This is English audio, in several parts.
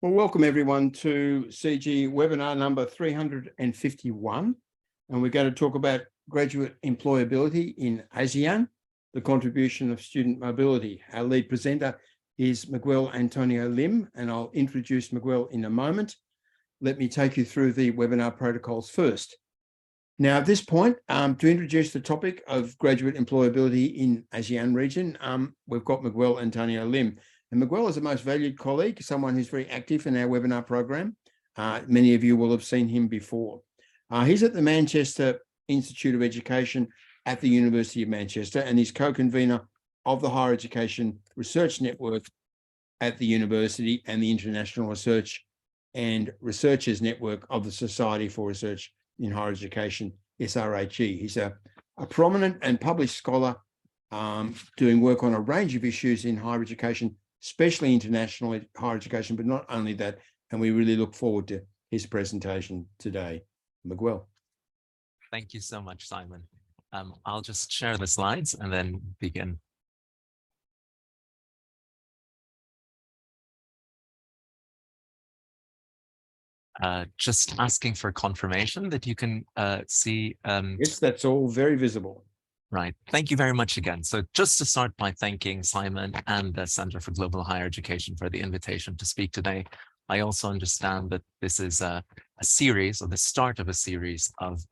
Well, welcome everyone to CG webinar number 351. And we're going to talk about graduate employability in ASEAN, the contribution of student mobility. Our lead presenter is Miguel Antonio Lim, and I'll introduce Miguel in a moment. Let me take you through the webinar protocols first. Now, at this point, to introduce the topic of graduate employability in ASEAN region, we've got Miguel Antonio Lim. And Miguel is a most valued colleague, someone who's very active in our webinar program. Many of you will have seen him before. He's at the Manchester Institute of Education at the University of Manchester, and he's co-convener of the Higher Education Research Network at the university and the International Research and Researchers Network of the Society for Research in Higher Education, SRHE. He's a prominent and published scholar doing work on a range of issues in higher education, especially international higher education, but not only that. And we really look forward to his presentation today. Miguel. Thank you so much, Simon. I'll just share the slides and then begin. Just asking for confirmation that you can see. Yes, that's all very visible. Right. Thank you very much again. So just to start by thanking Simon and the Center for Global Higher Education for the invitation to speak today. I also understand that this is a series, or the start of a series of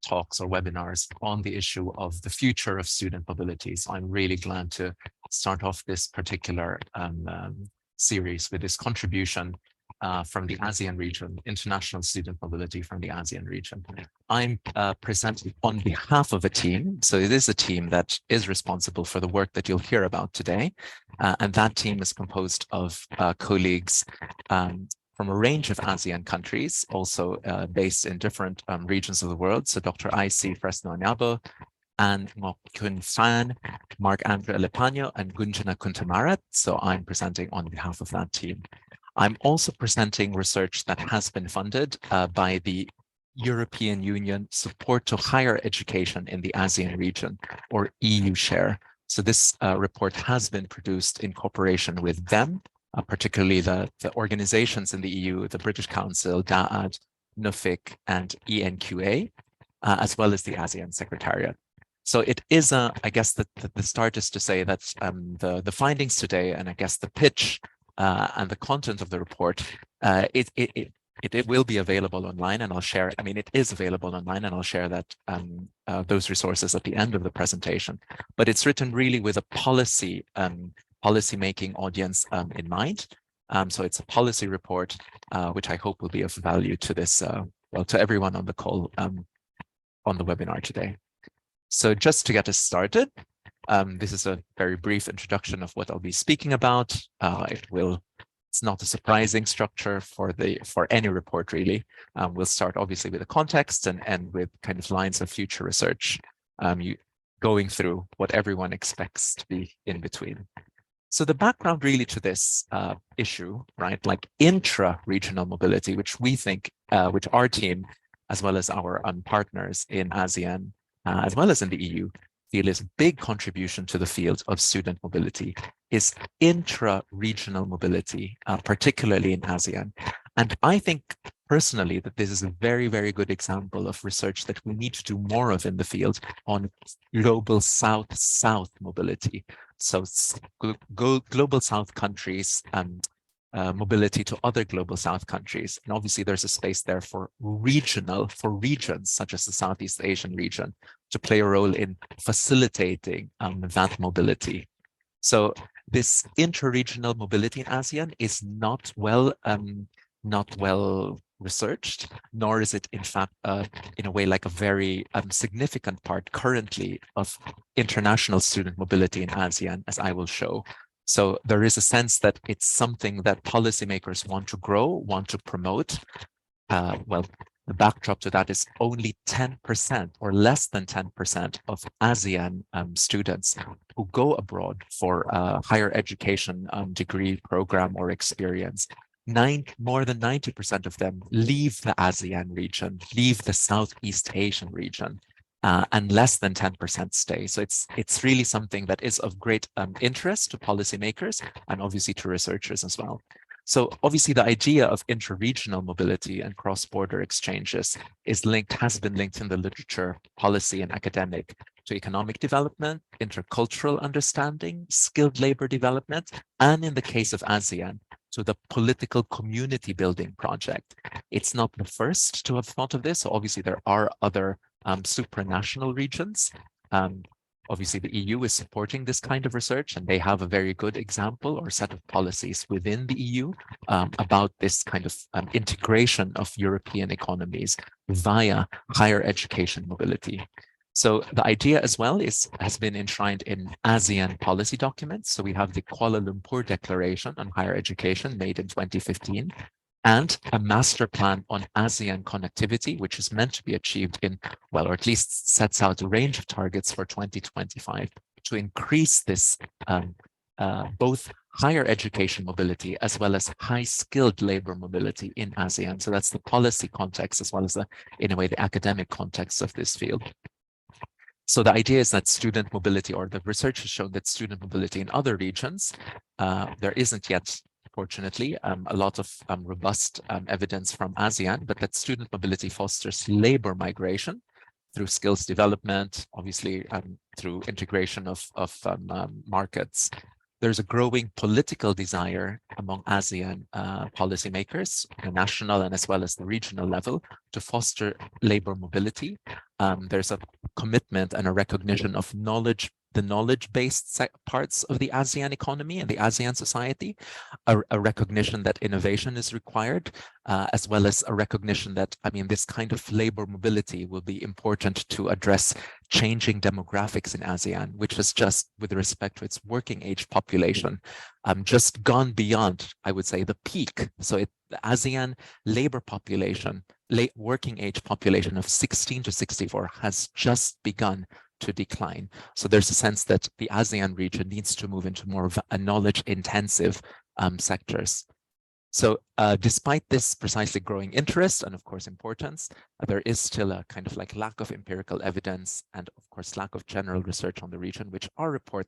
talks or webinars on the issue of the future of student mobility. So I'm really glad to start off this particular series with this contribution from the ASEAN region, international student mobility from the ASEAN region. I'm presenting on behalf of a team. So it is a team that is responsible for the work that you'll hear about today. And that team is composed of colleagues from a range of ASEAN countries, also based in different regions of the world. So Dr. IC Fresno Anabo, and Ngoc Phan, Mark Andrew Elepaño, and Gunjana Kuntamarat. So I'm presenting on behalf of that team. I'm also presenting research that has been funded by the European Union Support to Higher Education in the ASEAN region, or EU Share. So this report has been produced in cooperation with them, particularly the organizations in the EU, the British Council, DAAD, NUFIC, and ENQA, as well as the ASEAN Secretariat. So it is, I guess the start is to say that the findings today, and I guess the pitch and the content of the report, it will be available online, and I'll share. I mean, it is available online, and I'll share that those resources at the end of the presentation. But it's written really with a policy making audience in mind. So it's a policy report, which I hope will be of value to this, well, to everyone on the call on the webinar today. So just to get us started. This is a very brief introduction of what I'll be speaking about. It's not a surprising structure for any report, really. We'll start obviously with the context and end with kind of lines of future research, going through what everyone expects to be in between. So the background really to this issue, right, like intra-regional mobility, which we think, which our team, as well as our partners in ASEAN, as well as in the EU, feel is a big contribution to the field of student mobility, is intra-regional mobility, particularly in ASEAN. And I think personally that this is a very, very good example of research that we need to do more of in the field on global South-South mobility. So global South countries, mobility to other global South countries. And obviously there's a space there for regions such as the Southeast Asian region to play a role in facilitating that mobility. So this inter-regional mobility in ASEAN is not well researched, nor is it in fact in a way like a very significant part currently of international student mobility in ASEAN, as I will show. So there is a sense that it's something that policymakers want to grow, want to promote. Well, the backdrop to that is only 10% or less than 10% of ASEAN students who go abroad for a higher education degree program or experience. More than 90% of them leave the ASEAN region, leave the Southeast Asian region. And less than 10% stay. So it's really something that is of great interest to policymakers and obviously to researchers as well. So obviously the idea of intra-regional mobility and cross-border exchanges has been linked in the literature, policy, and academic to economic development, intercultural understanding, skilled labor development, and in the case of ASEAN, to the political community building project. It's not the first to have thought of this. So obviously there are other supranational regions. Obviously, the EU is supporting this kind of research, and they have a very good example or set of policies within the EU about this kind of integration of European economies via higher education mobility. So the idea as well has been enshrined in ASEAN policy documents. So we have the Kuala Lumpur Declaration on Higher Education made in 2015, and a master plan on ASEAN connectivity, which is meant to be achieved in, well, or at least sets out a range of targets for 2025 to increase this both higher education mobility as well as high skilled labor mobility in ASEAN. So that's the policy context as well as in a way, the academic context of this field. So the idea is that student mobility, or the research has shown that student mobility in other regions, there isn't yet, fortunately, a lot of robust evidence from ASEAN, but that student mobility fosters labor migration through skills development, obviously through integration of markets. There's a growing political desire among ASEAN policymakers, the national and as well as the regional level, to foster labor mobility. There's a commitment and a recognition of the knowledge-based parts of the ASEAN economy and the ASEAN society, a recognition that innovation is required, as well as a recognition that, this kind of labor mobility will be important to address changing demographics in ASEAN, which has just, with respect to its working age population, just gone beyond, I would say, the peak. So the ASEAN labor population, working age population of 16 to 64 has just begun to decline. So there's a sense that the ASEAN region needs to move into more of a knowledge-intensive sectors. So despite this precisely growing interest and of course importance, there is still a kind of like lack of empirical evidence and of course lack of general research on the region, which our report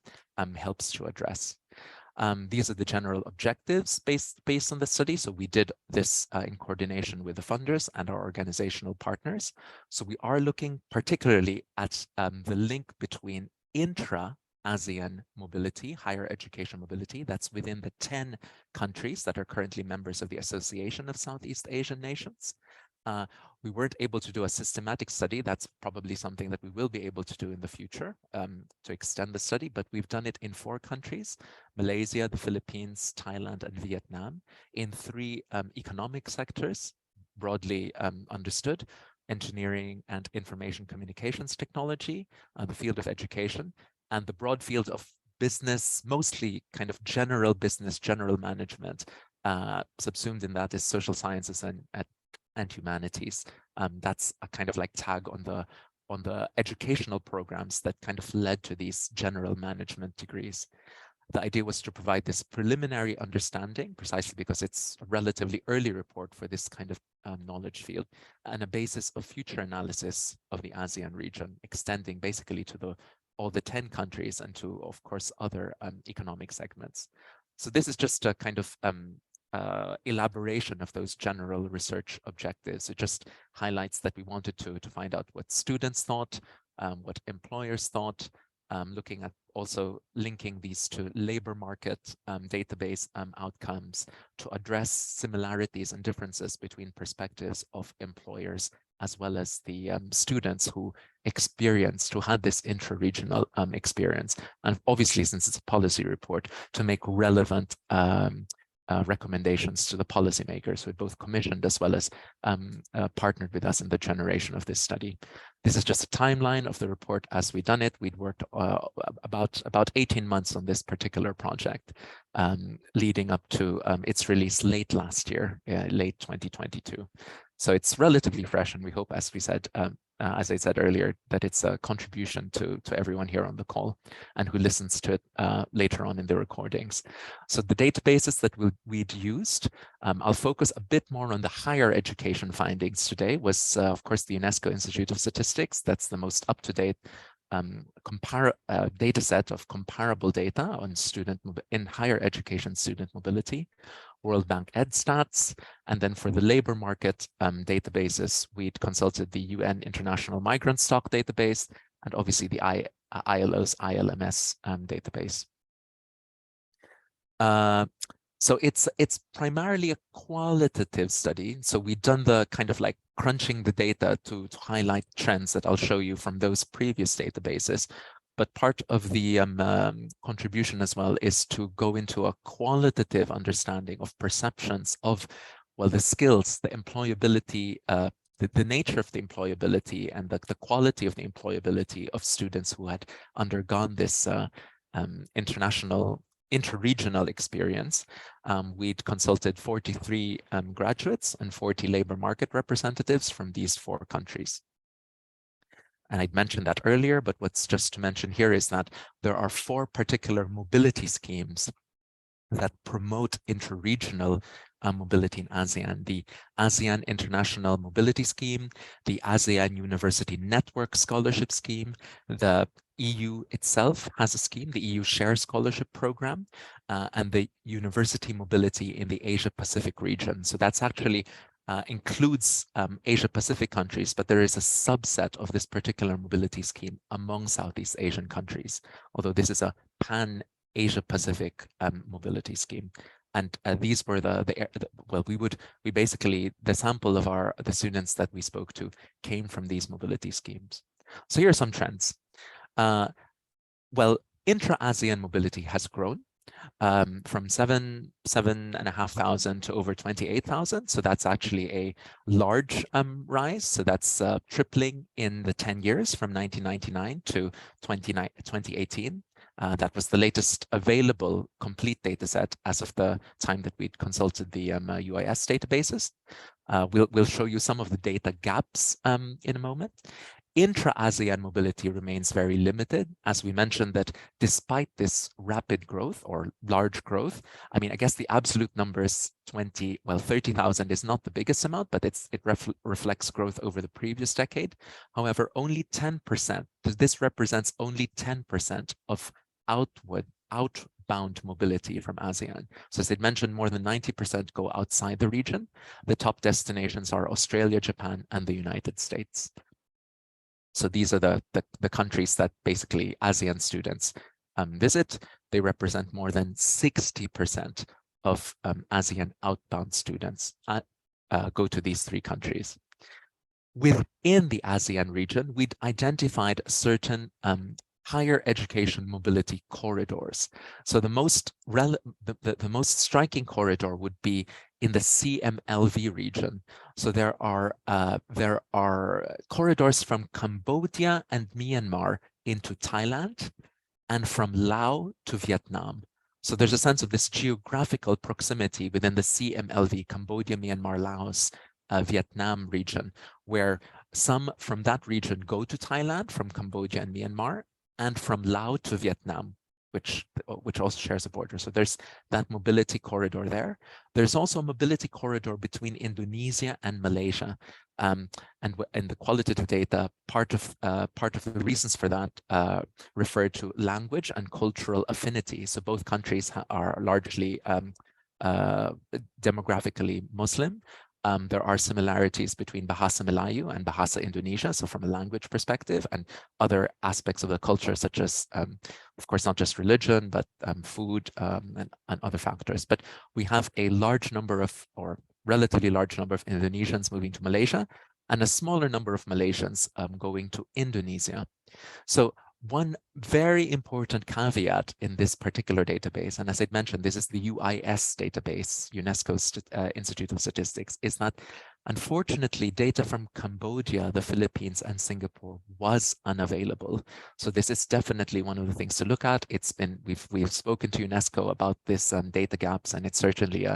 helps to address. These are the general objectives based on the study. So we did this in coordination with the funders and our organizational partners. So we are looking particularly at the link between intra-ASEAN mobility, higher education mobility, that's within the 10 countries that are currently members of the Association of Southeast Asian Nations. We weren't able to do a systematic study. That's probably something that we will be able to do in the future to extend the study, but we've done it in 4 countries, Malaysia, the Philippines, Thailand, and Vietnam, in 3 economic sectors, broadly understood: engineering and information communications technology, the field of education, and the broad field of business, mostly kind of general business, general management. Subsumed in that is social sciences and humanities. That's a kind of like tag on the educational programs that kind of led to these general management degrees. The idea was to provide this preliminary understanding, precisely because it's a relatively early report for this kind of knowledge field, and a basis of future analysis of the ASEAN region, extending basically to all the 10 countries and to, of course, other economic segments. So this is just a kind of elaboration of those general research objectives. It just highlights that we wanted to find out what students thought, what employers thought, looking at also linking these to labor market database outcomes to address similarities and differences between perspectives of employers as well as the students who had this intra-regional experience. And obviously, since it's a policy report, to make relevant recommendations to the policymakers who had both commissioned as well as partnered with us in the generation of this study. This is just a timeline of the report as we've done it. We'd worked about 18 months on this particular project, leading up to its release late last year, late 2022. So it's relatively fresh, and we hope, as I said earlier, that it's a contribution to everyone here on the call and who listens to it later on in the recordings. So the databases that we'd used, I'll focus a bit more on the higher education findings today, was of course the UNESCO Institute of Statistics. That's the most up-to-date data set of comparable data on in higher education student mobility. World Bank EdStats. And then for the labor market databases, we'd consulted the UN International Migrant Stock Database, and obviously the ILO's ILMS database. So it's primarily a qualitative study. So we've done the kind of like crunching the data to highlight trends that I'll show you from those previous databases. But part of the contribution as well is to go into a qualitative understanding of perceptions of, well, the skills, the employability, the nature of the employability and the quality of the employability of students who had undergone this interregional experience. We'd consulted 43 graduates and 40 labor market representatives from these 4 countries. And I'd mentioned that earlier, but what's just to mention here is that there are 4 particular mobility schemes that promote interregional mobility in ASEAN: the ASEAN International Mobility Scheme, the ASEAN University Network Scholarship Scheme. The EU itself has a scheme, the EU Share Scholarship Program, and the University Mobility in the Asia Pacific region. So that's actually includes Asia Pacific countries, but there is a subset of this particular mobility scheme among Southeast Asian countries, although this is a pan-Asia Pacific mobility scheme. And these were the sample of the students that we spoke to came from these mobility schemes. So here are some trends. Well, intra-ASEAN mobility has grown from 7,500 to over 28,000. So that's actually a large rise. So that's tripling in the 10 years from 1999 to 2018. That was the latest available complete data set as of the time that we'd consulted the UIS databases. We'll show you some of the data gaps in a moment. Intra-ASEAN mobility remains very limited. As we mentioned, that despite this rapid growth or large growth, I mean, I guess the absolute number is 30,000 is not the biggest amount, but it reflects growth over the previous decade. However, only 10%, this represents only 10% of outbound mobility from ASEAN. So as I mentioned, more than 90% go outside the region. The top destinations are Australia, Japan, and the United States. So these are the countries that basically ASEAN students visit. They represent more than 60% of ASEAN outbound students go to these 3 countries. Within the ASEAN region, we'd identified certain higher education mobility corridors. So the most striking corridor would be in the CMLV region. So there are corridors from Cambodia and Myanmar into Thailand and from Laos to Vietnam. So there's a sense of this geographical proximity within the CMLV, Cambodia, Myanmar, Laos, Vietnam region, where some from that region go to Thailand from Cambodia and Myanmar, and from Laos to Vietnam, which also shares a border. So there's that mobility corridor there. There's also a mobility corridor between Indonesia and Malaysia. And in the qualitative data, part of the reasons for that refer to language and cultural affinity. So both countries are largely demographically Muslim. There are similarities between Bahasa Melayu and Bahasa Indonesia, so from a language perspective, and other aspects of the culture, such as, of course, not just religion, but food and other factors. But we have a large number of, or relatively large number of Indonesians moving to Malaysia, and a smaller number of Malaysians going to Indonesia. So one very important caveat in this particular database, and as I mentioned, this is the UIS database, UNESCO's Institute of Statistics, is that unfortunately data from Cambodia, the Philippines, and Singapore was unavailable. So this is definitely one of the things to look at. It's been, we've spoken to UNESCO about this data gaps, and it's certainly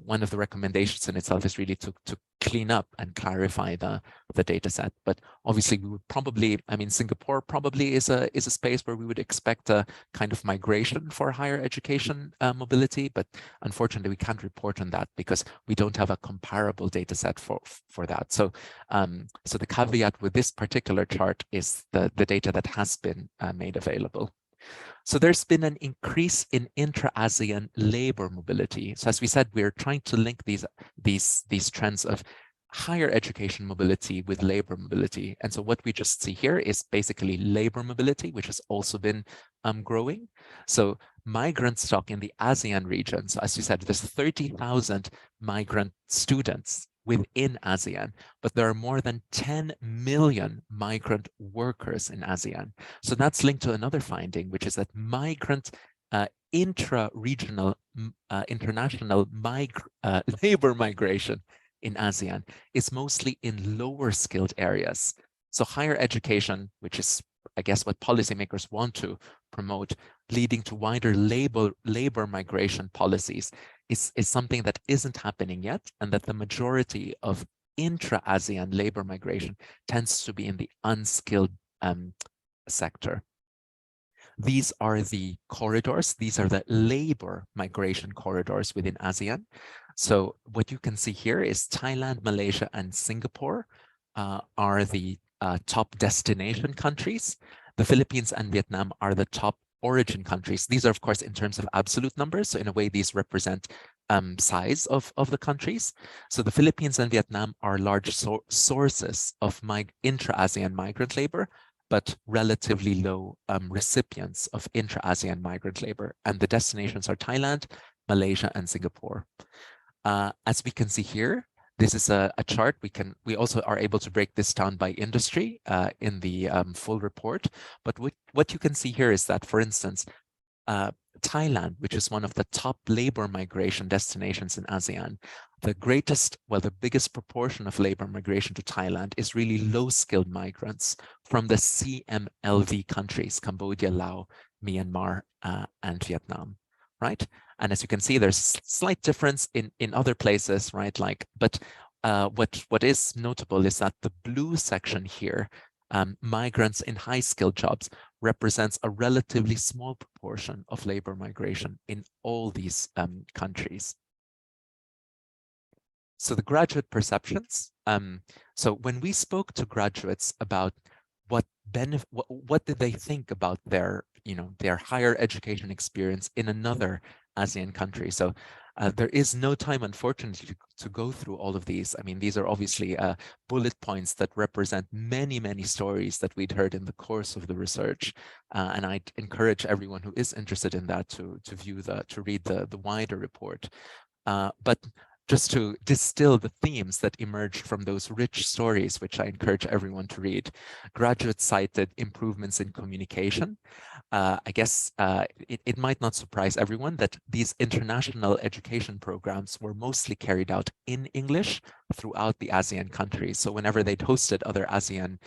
one of the recommendations in itself is really to clean up and clarify the data set. But obviously we would probably, I mean, Singapore probably is a space where we would expect a kind of migration for higher education mobility, but unfortunately we can't report on that because we don't have a comparable data set for that. So so the caveat with this particular chart is the data that has been made available. So there's been an increase in intra-ASEAN labor mobility. So as we said, we're trying to link these trends of higher education mobility with labor mobility. And so what we just see here is basically labor mobility, which has also been growing. So migrant stock in the ASEAN region. So as you said, there's 30,000 migrant students within ASEAN, but there are more than 10 million migrant workers in ASEAN. So that's linked to another finding, which is that migrant intra-regional international labor migration in ASEAN is mostly in lower skilled areas. So higher education, which is, I guess, what policymakers want to promote, leading to wider labor migration policies is something that isn't happening yet, and that the majority of intra-ASEAN labor migration tends to be in the unskilled sector. These are the corridors. These are the labor migration corridors within ASEAN. So what you can see here is Thailand, Malaysia, and Singapore are the top destination countries. The Philippines and Vietnam are the top origin countries. These are, of course, in terms of absolute numbers. So in a way, these represent size of the countries. So the Philippines and Vietnam are large sources of intra-ASEAN migrant labor, but relatively low recipients of intra-ASEAN migrant labor. And the destinations are Thailand, Malaysia, and Singapore. As we can see here, this is a chart. We also are able to break this down by industry in the full report. But what you can see here is that, for instance, Thailand, which is one of the top labor migration destinations in ASEAN, the biggest proportion of labor migration to Thailand is really low-skilled migrants from the CMLV countries, Cambodia, Laos, Myanmar, and Vietnam, right? And as you can see, there's slight difference in other places, right? But what is notable is that the blue section here, migrants in high-skilled jobs, represents a relatively small proportion of labor migration in all these countries. So the graduate perceptions. So when we spoke to graduates about what did they think about their higher education experience in another ASEAN country. So there is no time, unfortunately, to go through all of these. I mean, these are obviously bullet points that represent many, many stories that we'd heard in the course of the research. And I'd encourage everyone who is interested in that to read the wider report. But just to distill the themes that emerged from those rich stories, which I encourage everyone to read. Graduates cited improvements in communication. I guess it might not surprise everyone that these international education programs were mostly carried out in English throughout the ASEAN countries. So whenever they'd hosted other ASEAN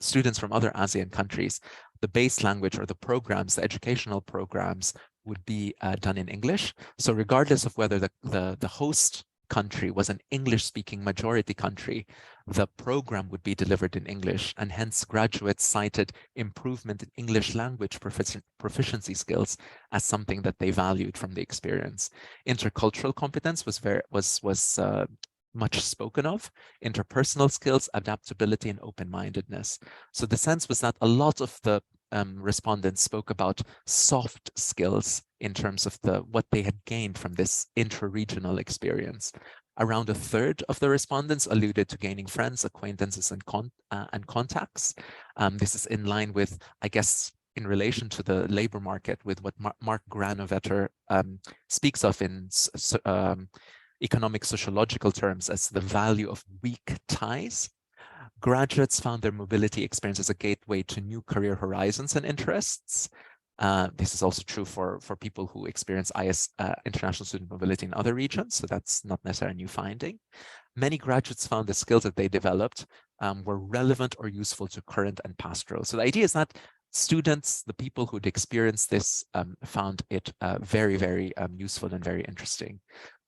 students from other ASEAN countries, the base language or the educational programs would be done in English. So regardless of whether the host country was an English-speaking majority country, the program would be delivered in English, and hence graduates cited improvement in English language proficiency skills as something that they valued from the experience. Intercultural competence was much spoken of, interpersonal skills, adaptability, and open-mindedness. So the sense was that a lot of the respondents spoke about soft skills in terms of what they had gained from this intra-regional experience. Around a third of the respondents alluded to gaining friends, acquaintances, and contacts. This is in line with, I guess, in relation to the labor market, with what Mark Granovetter speaks of in economic sociological terms as the value of weak ties. Graduates found their mobility experience as a gateway to new career horizons and interests. This is also true for people who experience international student mobility in other regions, so that's not necessarily a new finding. Many graduates found the skills that they developed were relevant or useful to current and past roles. So the idea is that students, the people who'd experienced this, found it very, very useful and very interesting.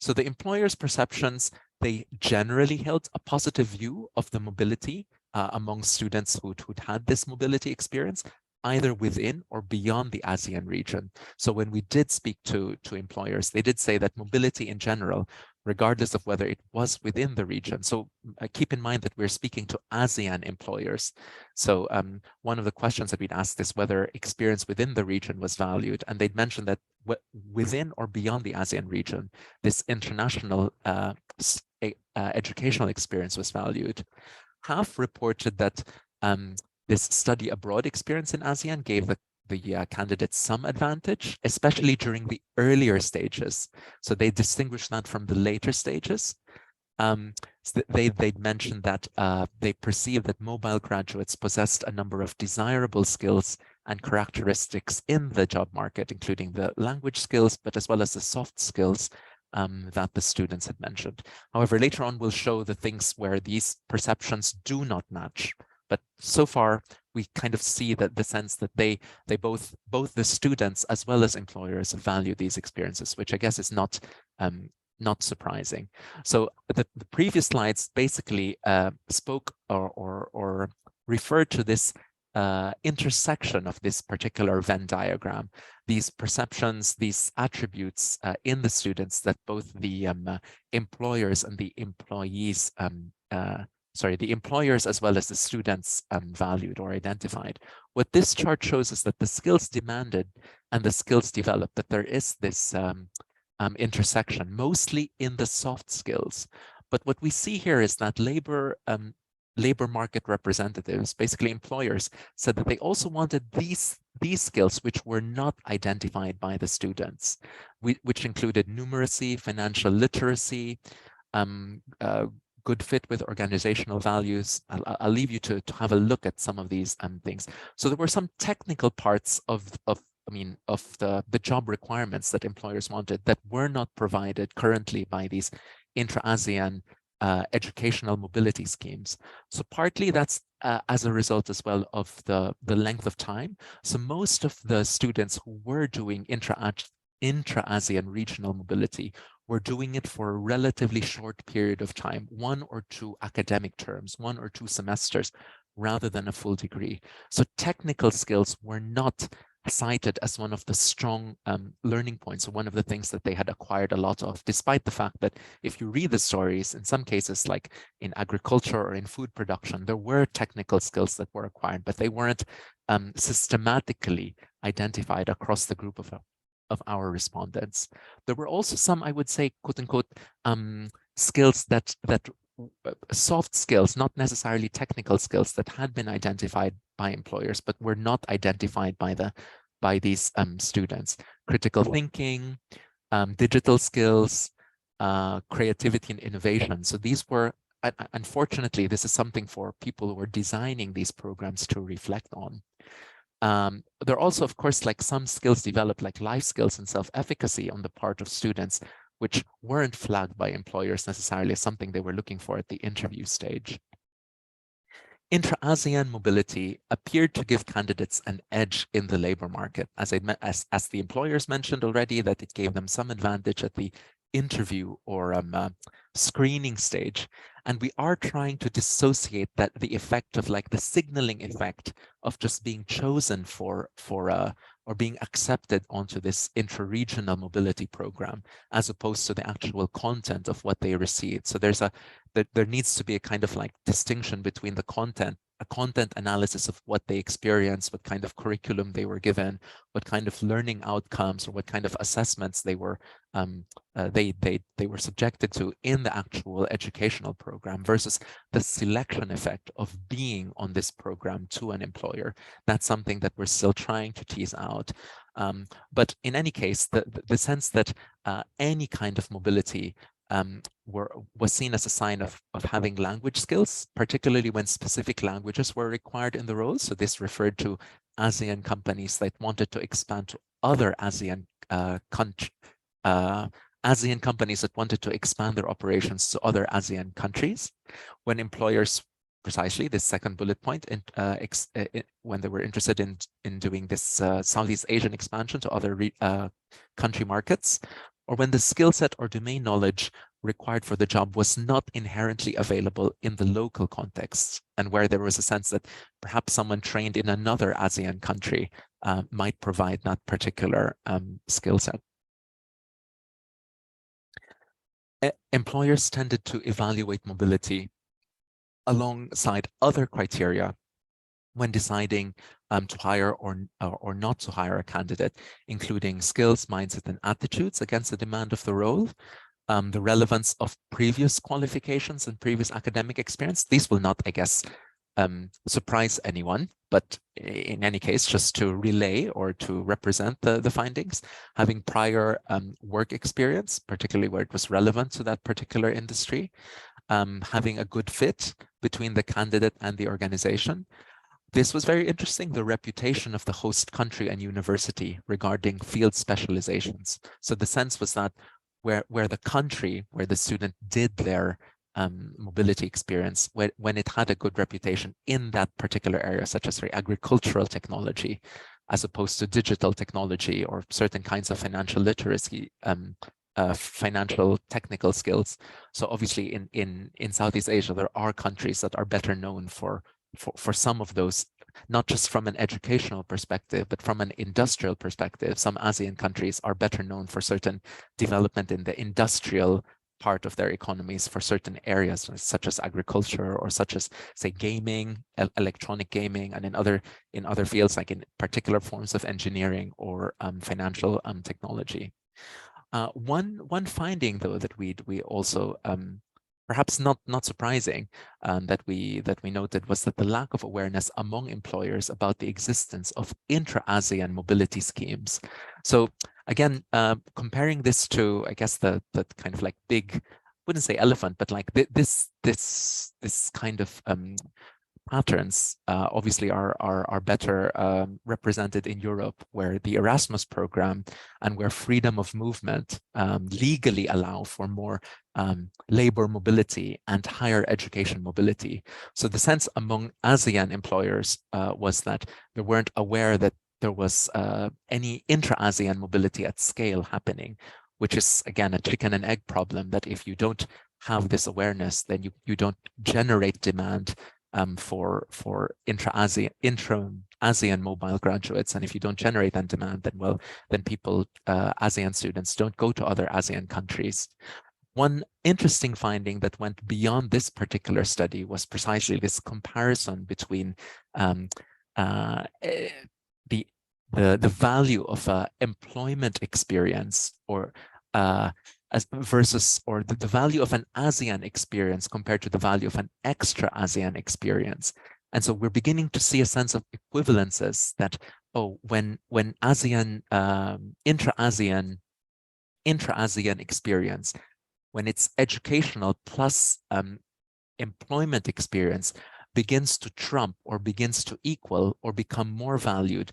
So the employers' perceptions, they generally held a positive view of the mobility among students who'd had this mobility experience, either within or beyond the ASEAN region. So when we did speak to employers, they did say that mobility in general, regardless of whether it was within the region. So keep in mind that we're speaking to ASEAN employers. So one of the questions that we'd asked is whether experience within the region was valued. And they'd mentioned that within or beyond the ASEAN region, this international educational experience was valued. Half reported that this study abroad experience in ASEAN gave the candidates some advantage, especially during the earlier stages. So they distinguished that from the later stages. So they'd mentioned that they perceived that mobile graduates possessed a number of desirable skills and characteristics in the job market, including the language skills, but as well as the soft skills that the students had mentioned. However, later on, we'll show the things where these perceptions do not match. But so far, we kind of see that the sense that they both the students as well as employers value these experiences, which I guess is not surprising. So the previous slides basically spoke or referred to this intersection of this particular Venn diagram, these perceptions, these attributes in the students that both the employers and the employees the employers as well as the students valued or identified. What this chart shows is that the skills demanded and the skills developed, that there is this intersection, mostly in the soft skills. But what we see here is that labor market representatives, basically employers, said that they also wanted these skills which were not identified by the students, which included numeracy, financial literacy, good fit with organizational values. I'll leave you to have a look at some of these things. So there were some technical parts of the job requirements that employers wanted that were not provided currently by these intra-ASEAN educational mobility schemes. So partly that's as a result as well of the length of time. So most of the students who were doing intra-ASEAN regional mobility were doing it for a relatively short period of time, 1 or 2 academic terms, 1 or 2 semesters, rather than a full degree. So technical skills were not cited as one of the strong learning points, or one of the things that they had acquired a lot of, despite the fact that if you read the stories, in some cases, like in agriculture or in food production, there were technical skills that were acquired, but they weren't systematically identified across the group of our respondents. There were also some, I would say, quote unquote, skills that soft skills, not necessarily technical skills, that had been identified by employers, but were not identified by these students. Critical thinking, digital skills, creativity and innovation. So these were, unfortunately, this is something for people who are designing these programs to reflect on. There are also, of course, like some skills developed, like life skills and self-efficacy on the part of students, which weren't flagged by employers necessarily as something they were looking for at the interview stage. Intra-ASEAN mobility appeared to give candidates an edge in the labor market, as the employers mentioned already, that it gave them some advantage at the interview or screening stage. And we are trying to dissociate that, the effect of like the signaling effect of just being chosen for or being accepted onto this intra-regional mobility program, as opposed to the actual content of what they received. So there needs to be a kind of like distinction between the content, a content analysis of what they experienced, what kind of curriculum they were given, what kind of learning outcomes or what kind of assessments they were subjected to in the actual educational program, versus the selection effect of being on this program to an employer. That's something that we're still trying to tease out. But in any case, the sense that any kind of mobility was seen as a sign of having language skills, particularly when specific languages were required in the role. So this referred to ASEAN companies that wanted to expand to other ASEAN ASEAN companies that wanted to expand their operations to other ASEAN countries. When employers, precisely this second bullet point, when they were interested in doing this Southeast Asian expansion to other country markets, or when the skill set or domain knowledge required for the job was not inherently available in the local context, and where there was a sense that perhaps someone trained in another ASEAN country might provide that particular skill set. Employers tended to evaluate mobility alongside other criteria when deciding to hire or not to hire a candidate, including skills, mindset, and attitudes against the demand of the role, the relevance of previous qualifications and previous academic experience. These will not, I guess, surprise anyone, but in any case, just to relay or to represent the findings, having prior work experience, particularly where it was relevant to that particular industry, having a good fit between the candidate and the organization. This was very interesting, the reputation of the host country and university regarding field specializations. So the sense was that where the country, where the student did their mobility experience, when it had a good reputation in that particular area, such as agricultural technology, as opposed to digital technology or certain kinds of financial literacy, financial technical skills. So obviously in Southeast Asia, there are countries that are better known for some of those, not just from an educational perspective, but from an industrial perspective. Some ASEAN countries are better known for certain development in the industrial part of their economies for certain areas, such as agriculture or such as, say, gaming, electronic gaming, and in other fields, like in particular forms of engineering or financial technology. One finding, though, that we also perhaps not surprising, that we noted was that the lack of awareness among employers about the existence of intra-ASEAN mobility schemes. So again, comparing this to, I guess, the kind of like big, wouldn't say elephant, but like this kind of patterns obviously are better represented in Europe, where the Erasmus program and where freedom of movement legally allow for more labor mobility and higher education mobility. So the sense among ASEAN employers was that they weren't aware that there was any intra-ASEAN mobility at scale happening, which is, again, a chicken and egg problem, that if you don't have this awareness, then you don't generate demand for intra-ASEAN mobile graduates. And if you don't generate that demand, then people, ASEAN students, don't go to other ASEAN countries. One interesting finding that went beyond this particular study was precisely this comparison between the value of employment experience or versus the value of an ASEAN experience compared to the value of an extra ASEAN experience. And so we're beginning to see a sense of equivalences that, when ASEAN, intra-ASEAN experience, when it's educational plus employment experience begins to trump or begins to equal or become more valued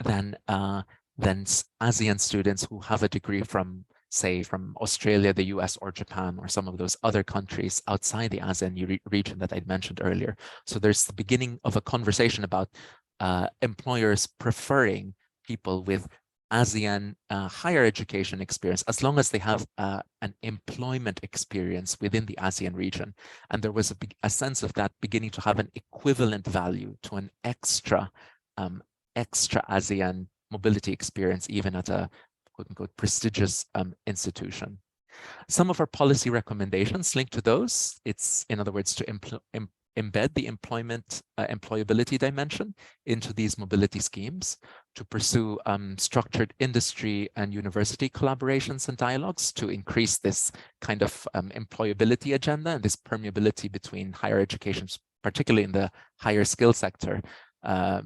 than ASEAN students who have a degree from, say, from Australia, the US, or Japan, or some of those other countries outside the ASEAN region that I'd mentioned earlier. So there's the beginning of a conversation about employers preferring people with ASEAN higher education experience, as long as they have an employment experience within the ASEAN region. And there was a sense of that beginning to have an equivalent value to an extra ASEAN mobility experience, even at a quote-unquote prestigious institution. Some of our policy recommendations linked to those, it's, in other words, to embed the employability dimension into these mobility schemes, to pursue structured industry and university collaborations and dialogues to increase this kind of employability agenda and this permeability between higher education, particularly in the higher skill sector,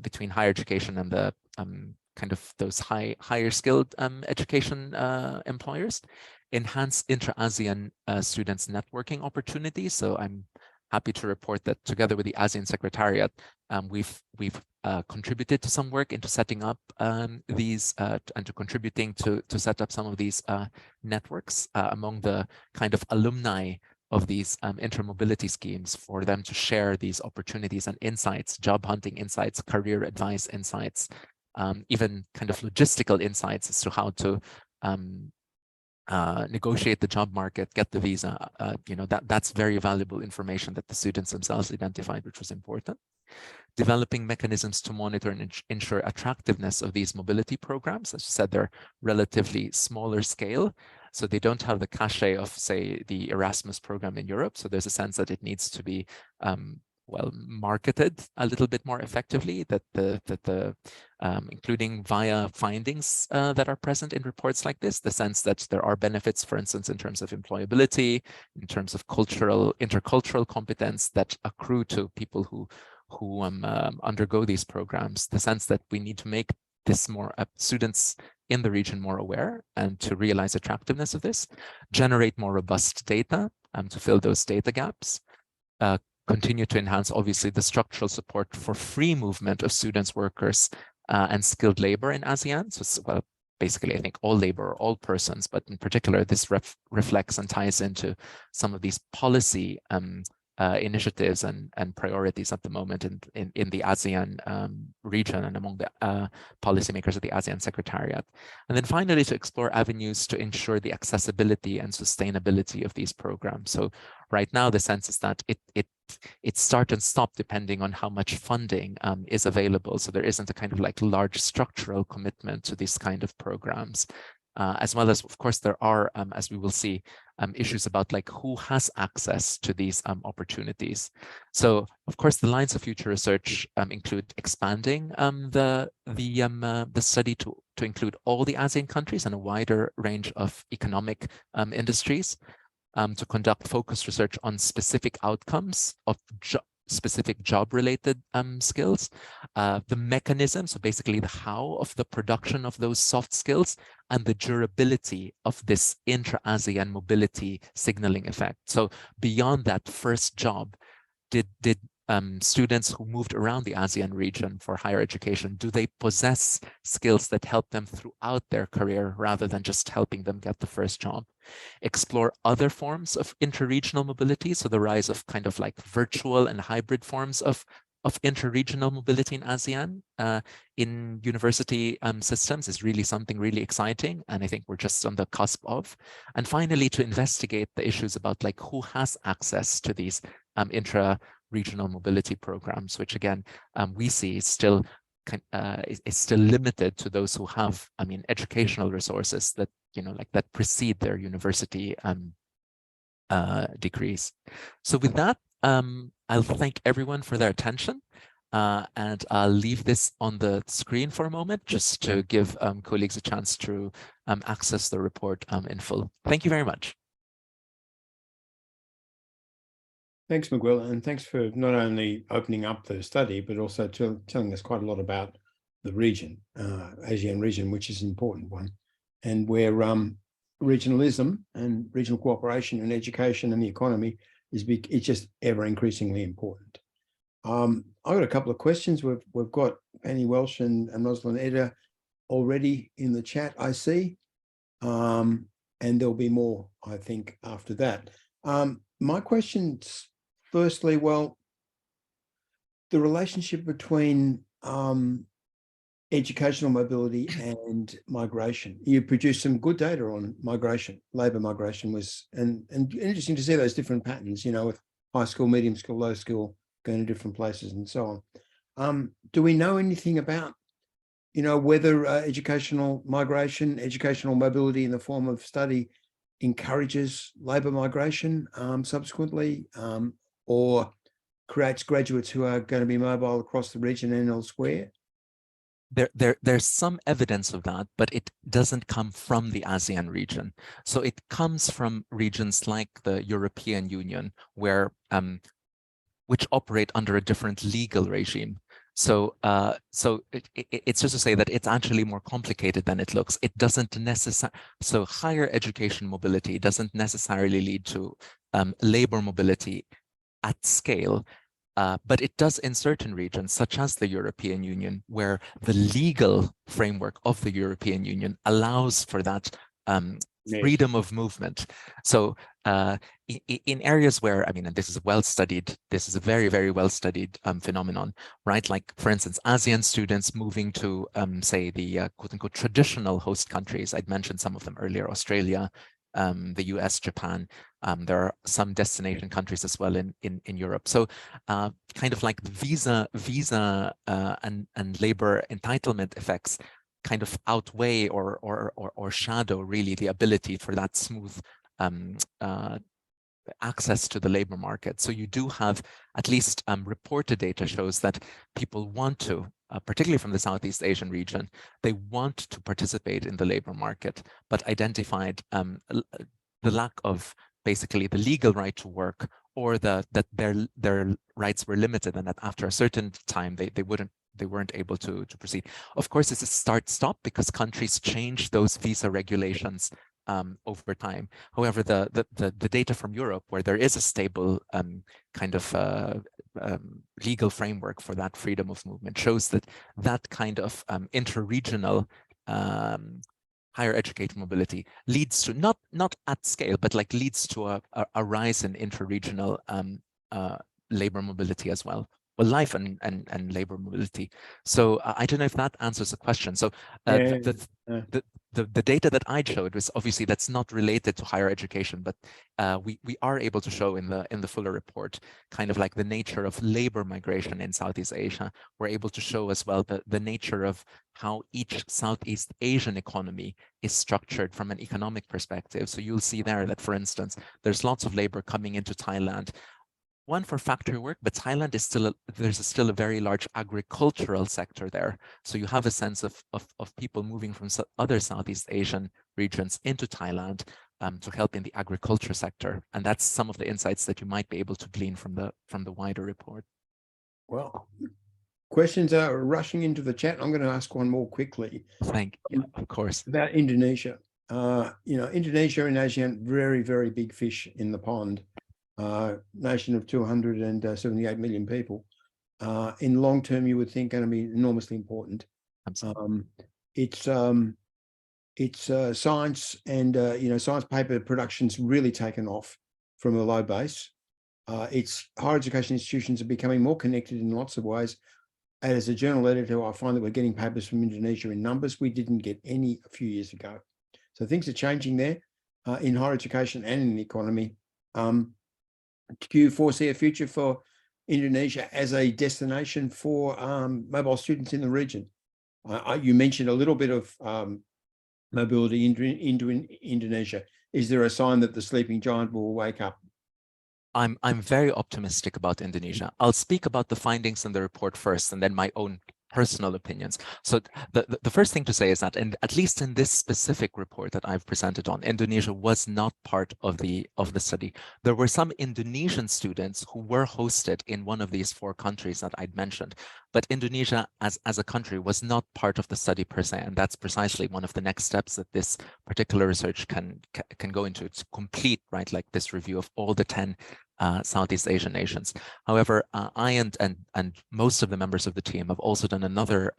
between higher education and the kind of those higher skilled education employers, enhance intra-ASEAN students' networking opportunities. So I'm happy to report that together with the ASEAN Secretariat, we've contributed to some work into setting up these and to contributing to set up some of these networks among the kind of alumni of these intra-mobility schemes, for them to share these opportunities and insights, job hunting insights, career advice insights, even kind of logistical insights as to how to negotiate the job market, get the visa. That's very valuable information that the students themselves identified, which was important. Developing mechanisms to monitor and ensure attractiveness of these mobility programs. As you said, they're relatively smaller scale, so they don't have the cachet of, say, the Erasmus program in Europe. So there's a sense that it needs to be marketed a little bit more effectively, including via findings that are present in reports like this, the sense that there are benefits, for instance, in terms of employability, in terms of intercultural competence that accrue to people who undergo these programs, the sense that we need to make this more students in the region more aware and to realize attractiveness of this, generate more robust data to fill those data gaps, continue to enhance, obviously, the structural support for free movement of students, workers, and skilled labor in ASEAN. So, well, basically, I think all labor, all persons, but in particular, this reflects and ties into some of these policy initiatives and priorities at the moment in the ASEAN region and among the policymakers of the ASEAN Secretariat. And then finally, to explore avenues to ensure the accessibility and sustainability of these programs. So right now, the sense is that it start and stop depending on how much funding is available. So there isn't a kind of like large structural commitment to these kind of programs. As well as, of course, there are, as we will see, issues about like who has access to these opportunities. So, of course, the lines of future research include expanding the study to include all the ASEAN countries and a wider range of economic industries, to conduct focused research on specific outcomes of specific job-related skills, the mechanism, so basically the how of the production of those soft skills, and the durability of this intra-ASEAN mobility signaling effect. So beyond that first job, did students who moved around the ASEAN region for higher education, do they possess skills that help them throughout their career rather than just helping them get the first job? Explore other forms of interregional mobility, so the rise of kind of like virtual and hybrid forms of interregional mobility in ASEAN in university systems is really something really exciting, and I think we're just on the cusp of. And finally, to investigate the issues about like who has access to these intra-regional mobility programs, which again we see is still limited to those who have, educational resources that that precede their university degrees. So with that, I'll thank everyone for their attention, and I'll leave this on the screen for a moment just to give colleagues a chance to access the report in full. Thank you very much. Thanks, Miguel, and thanks for not only opening up the study, but also telling us quite a lot about the region, ASEAN region, which is an important one, and where regionalism and regional cooperation and education and the economy it's just ever increasingly important. I've got a couple of questions. We've got Penny Welsh and Rosalind Eder already in the chat, I see, and there'll be more, I think, after that. My questions, firstly, well, the relationship between educational mobility and migration. You produced some good data on migration. Labour migration was, and interesting to see those different patterns, with high school, medium school, low school, going to different places and so on. Do we know anything about, whether educational migration, educational mobility in the form of study encourages labour migration subsequently, or creates graduates who are going to be mobile across the region and elsewhere? There's some evidence of that, but it doesn't come from the ASEAN region. So it comes from regions like the European Union, where which operate under a different legal regime. So it's just to say that it's actually more complicated than it looks. It doesn't necessarily, so higher education mobility doesn't necessarily lead to labor mobility at scale. But it does in certain regions, such as the European Union, where the legal framework of the European Union allows for that freedom of movement. So in areas where, and this is well studied, this is a very, very well studied phenomenon, right? Like, for instance, ASEAN students moving to, say, the quote unquote traditional host countries. I'd mentioned some of them earlier: Australia, the US, Japan. There are some destination countries as well in Europe. So kind of like the visa and labor entitlement effects kind of outweigh or shadow really the ability for that smooth access to the labor market. So you do have, at least reported data shows that people want to, particularly from the Southeast Asian region, they want to participate in the labor market, but identified the lack of basically the legal right to work, or that their rights were limited, and that after a certain time they weren't able to proceed. Of course, it's a start-stop because countries change those visa regulations over time. However, the data from Europe, where there is a stable kind of legal framework for that freedom of movement, shows that that kind of inter-regional higher education mobility leads to not at scale, but like leads to a rise in inter-regional labor mobility as well. Well, life and labor mobility. So I don't know if that answers the question. So the data that I showed was obviously that's not related to higher education, but we are able to show in the fuller report kind of like the nature of labor migration in Southeast Asia. We're able to show as well the nature of how each Southeast Asian economy is structured from an economic perspective. So you'll see there that, for instance, there's lots of labor coming into Thailand. One for factory work, but Thailand is there's still a very large agricultural sector there. So you have a sense of people moving from other Southeast Asian regions into Thailand to help in the agriculture sector. And that's some of the insights that you might be able to glean from the wider report. Well, questions are rushing into the chat. I'm going to ask one more quickly. Thank you, of course. About Indonesia. Indonesia and ASEAN, very, very big fish in the pond. Nation of 278 million people. In long term, you would think going to be enormously important. It's science and science paper production's really taken off from a low base. Its higher education institutions are becoming more connected in lots of ways. As a journal editor, I find that we're getting papers from Indonesia in numbers we didn't get any a few years ago. So things are changing there in higher education and in the economy. Do you foresee a future for Indonesia as a destination for mobile students in the region? You mentioned a little bit of mobility into Indonesia. Is there a sign that the sleeping giant will wake up? I'm very optimistic about Indonesia. I'll speak about the findings in the report first, and then my own personal opinions. So the first thing to say is that, and at least in this specific report that I've presented on, Indonesia was not part of the study. There were some Indonesian students who were hosted in one of these 4 countries that I'd mentioned, but Indonesia as a country was not part of the study per se, and that's precisely one of the next steps that this particular research can go into to complete, right, like this review of all the 10 Southeast Asian nations. However, I and most of the members of the team have also done another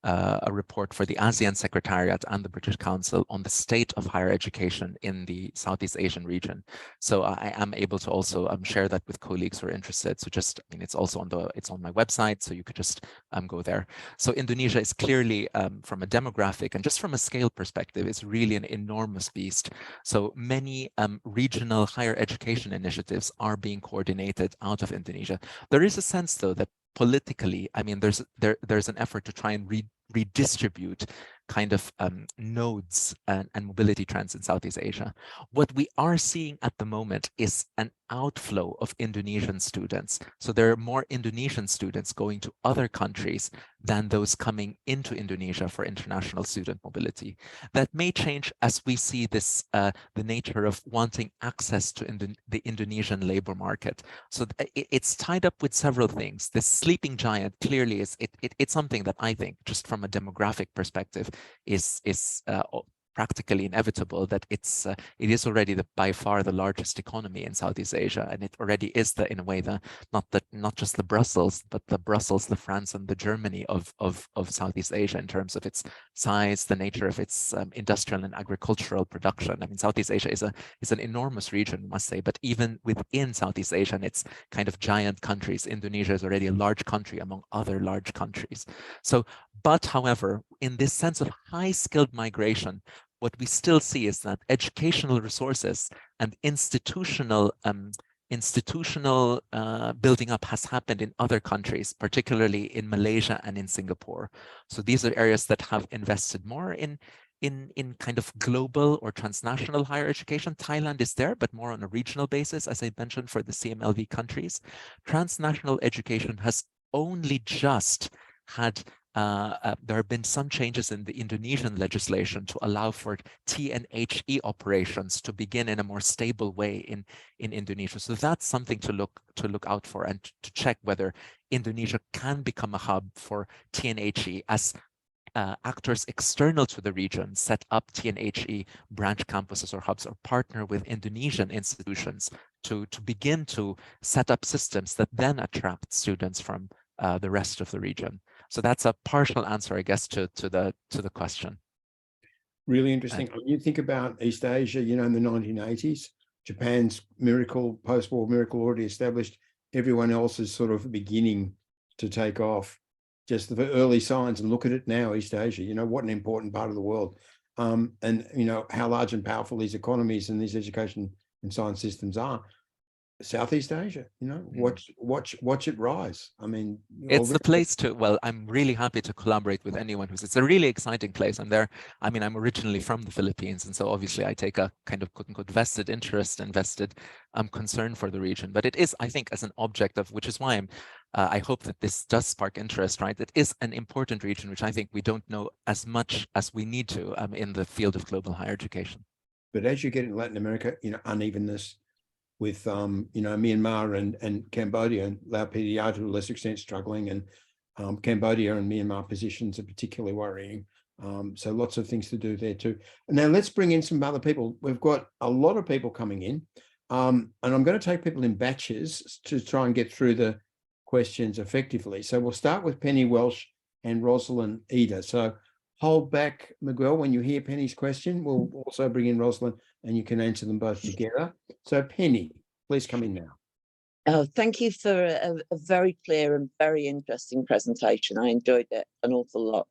a report for the ASEAN Secretariat and the British Council on the state of higher education in the Southeast Asian region. So I am able to also share that with colleagues who are interested. So just, I mean, it's also on my website, so you could just go there. So Indonesia is clearly, from a demographic and just from a scale perspective, is really an enormous beast. So many regional higher education initiatives are being coordinated out of Indonesia. There is a sense, though, that politically, I mean, there's an effort to try and redistribute kind of nodes and mobility trends in Southeast Asia. What we are seeing at the moment is an outflow of Indonesian students. So there are more Indonesian students going to other countries than those coming into Indonesia for international student mobility. That may change as we see this, the nature of wanting access to the Indonesian labor market. So it's tied up with several things. This sleeping giant clearly is, it's something that I think, just from a demographic perspective, is practically inevitable, that it is already by far the largest economy in Southeast Asia, and it already is in a way not just the Brussels, but the Brussels, the France, and the Germany of Southeast Asia in terms of its size, the nature of its industrial and agricultural production. I mean, Southeast Asia is an enormous region, I must say, but even within Southeast Asia and its kind of giant countries, Indonesia is already a large country among other large countries. So, but however, in this sense of high-skilled migration, what we still see is that educational resources and institutional building up has happened in other countries, particularly in Malaysia and in Singapore. So these are areas that have invested more in kind of global or transnational higher education. Thailand is there, but more on a regional basis, as I mentioned, for the CMLV countries. Transnational education has only just had there have been some changes in the Indonesian legislation to allow for TNHE operations to begin in a more stable way in Indonesia. So that's something to look out for and to check whether Indonesia can become a hub for TNHE as actors external to the region set up TNHE branch campuses or hubs or partner with Indonesian institutions to begin to set up systems that then attract students from the rest of the region. So that's a partial answer, I guess, to the question. Really interesting. When you think about East Asia, you know, in the 1980s, Japan's miracle, post-war miracle already established. Everyone else is sort of beginning to take off. Just the early signs, and look at it now, East Asia, you know, what an important part of the world. And, you know, how large and powerful these economies and these education and science systems are. Southeast Asia, you know, watch it rise. I mean, it's the place to, well, I'm really happy to collaborate with anyone it's a really exciting place. I'm there. I mean, I'm originally from the Philippines, and so obviously I take a kind of quote unquote vested interest and vested concern for the region. But it is, I think, as an object of, which is why I hope that this does spark interest, right? It is an important region, which I think we don't know as much as we need to in the field of global higher education. But as you get in Latin America, you know, unevenness with, you know, Myanmar and Cambodia, and Lao PDR to a lesser extent struggling, and Cambodia and Myanmar positions are particularly worrying. So lots of things to do there too. And now let's bring in some other people. We've got a lot of people coming in, and I'm going to take people in batches to try and get through the questions effectively. So we'll start with Penny Welsh and Rosalind Eder. So hold back, Miguel, when you hear Penny's question. We'll also bring in Rosalind and you can answer them both together. So Penny, please come in now. Oh, thank you for a very clear and very interesting presentation. I enjoyed it an awful lot.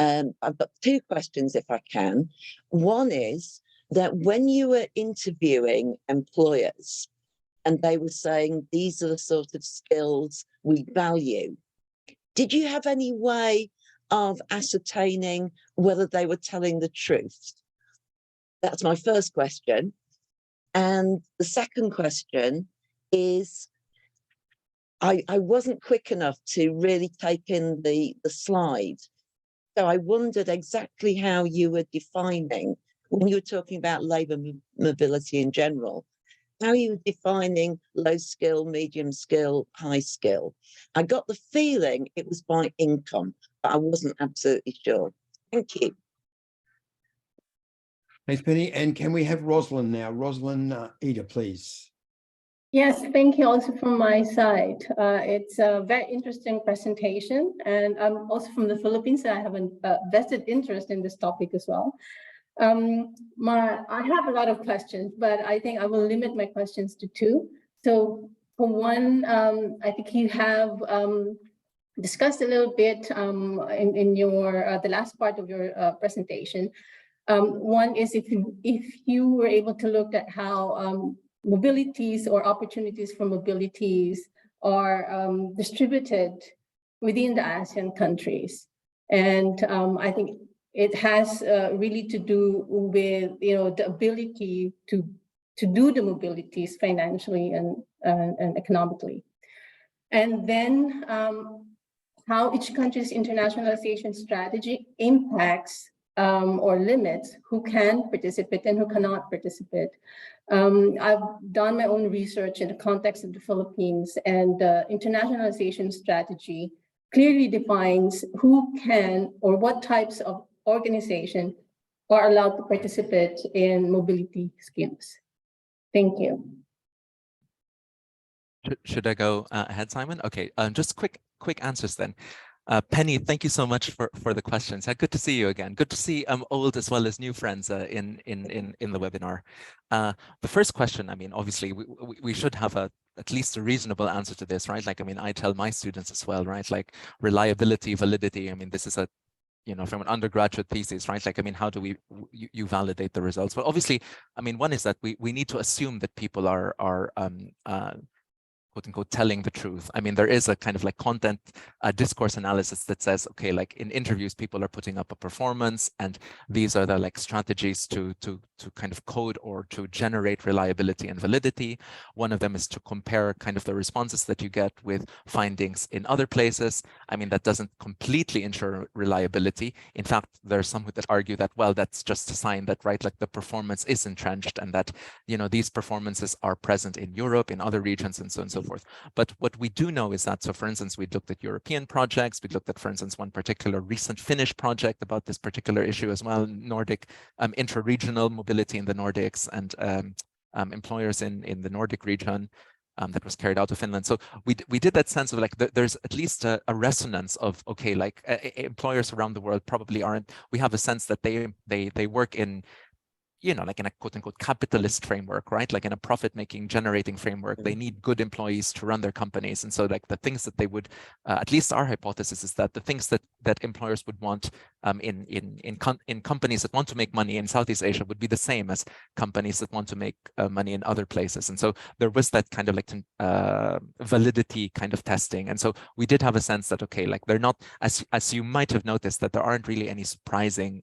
I've got two questions if I can. One is that when you were interviewing employers and they were saying, these are the sort of skills we value, did you have any way of ascertaining whether they were telling the truth? That's my first question. And the second question is, I wasn't quick enough to really take in the slide. So I wondered exactly how you were defining, when you were talking about labour mobility in general, how you were defining low skill, medium skill, high skill. I got the feeling it was by income, but I wasn't absolutely sure. Thank you. Thanks, Penny. And can we have Rosalind now? Rosalind Eder, please. Yes, thank you also from my side. It's a very interesting presentation, and I'm also from the Philippines. So I have a vested interest in this topic as well. I have a lot of questions, but I think I will limit my questions to two. So for one, I think you have discussed a little bit in your the last part of your presentation. One is if you were able to look at how mobilities or opportunities for mobilities are distributed within the ASEAN countries. And I think it has really to do with, you know, the ability to do the mobilities financially and economically. And then how each country's internationalization strategy impacts or limits who can participate and who cannot participate. I've done my own research in the context of the Philippines, and the internationalization strategy clearly defines who can or what types of organization are allowed to participate in mobility schemes. Thank you. Should I go ahead, Simon? Okay, just quick answers then. Penny, thank you so much for the questions. Good to see you again. Good to see old as well as new friends in the webinar. The first question, I mean, obviously we should have at least a reasonable answer to this, right? Like, I mean, I tell my students as well, right? Like reliability, validity. I mean, this is a from an undergraduate thesis, right? Like, I mean, how do you validate the results? Well, obviously, I mean, one is that we need to assume that people are quote unquote telling the truth. I mean, there is a kind of like content discourse analysis that says, okay, like in interviews, people are putting up a performance, and these are the like strategies to kind of code or to generate reliability and validity. One of them is to compare kind of the responses that you get with findings in other places. I mean, that doesn't completely ensure reliability. In fact, there are some that argue that, well, that's just a sign that, right, like the performance is entrenched, and that, these performances are present in Europe, in other regions, and so on and so forth. But what we do know is that, so for instance, we looked at European projects, we looked at, for instance, one particular recent Finnish project about this particular issue as well, Nordic intra-regional mobility in the Nordics, and employers in the Nordic region. That was carried out of Finland. So we did that sense of like, there's at least a resonance of, okay, like employers around the world probably aren't, we have a sense that they work in, like in a quote unquote capitalist framework, right? Like in a profit-making, generating framework, they need good employees to run their companies. And so like the things that they would, at least our hypothesis is that the things that employers would want in companies that want to make money in Southeast Asia would be the same as companies that want to make money in other places. And so there was that kind of like validity kind of testing. And so we did have a sense that, okay, like they're not, as you might have noticed, that there aren't really any surprising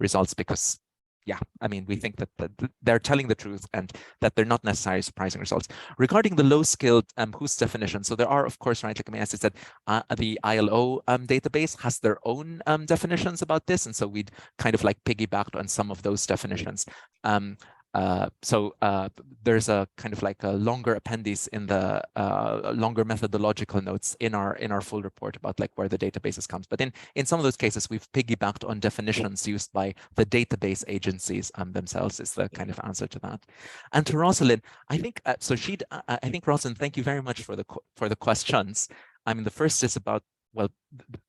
results, because yeah, I mean, we think that they're telling the truth and that they're not necessarily surprising results. Regarding the low-skilled whose definition, so there are, of course, right, like I mean, as I said, the ILO database has their own definitions about this, and so we'd kind of like piggybacked on some of those definitions. So there's a kind of like a longer appendice in the longer methodological notes in our full report about like where the databases comes. But in some of those cases, we've piggybacked on definitions used by the database agencies themselves, is the kind of answer to that. And to Rosalind, I think so. I think Rosalind, thank you very much for the questions. I mean, the first is about, well,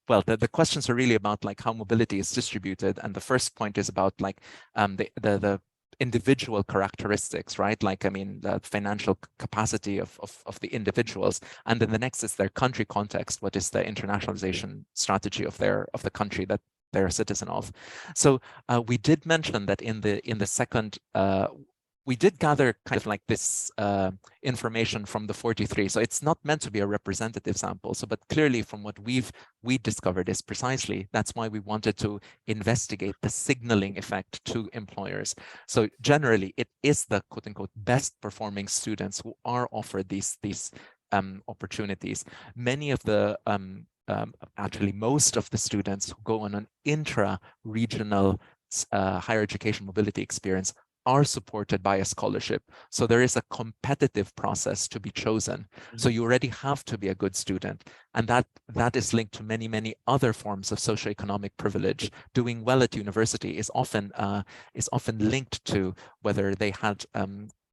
the questions are really about like how mobility is distributed, and the first point is about like the individual characteristics, right? Like, I mean, the financial capacity of the individuals. And then the next is their country context. What is the internationalization strategy of the country that they're a citizen of? So we did mention that in the second, we did gather kind of like this information from the 43. So it's not meant to be a representative sample. So, but clearly from what we discovered is precisely, that's why we wanted to investigate the signaling effect to employers. So generally it is the quote unquote best performing students who are offered these opportunities. Many of the, actually most of the students who go on an intra-regional higher education mobility experience are supported by a scholarship. So there is a competitive process to be chosen. So you already have to be a good student. And that is linked to many, many other forms of socioeconomic privilege. Doing well at university is often linked to whether they had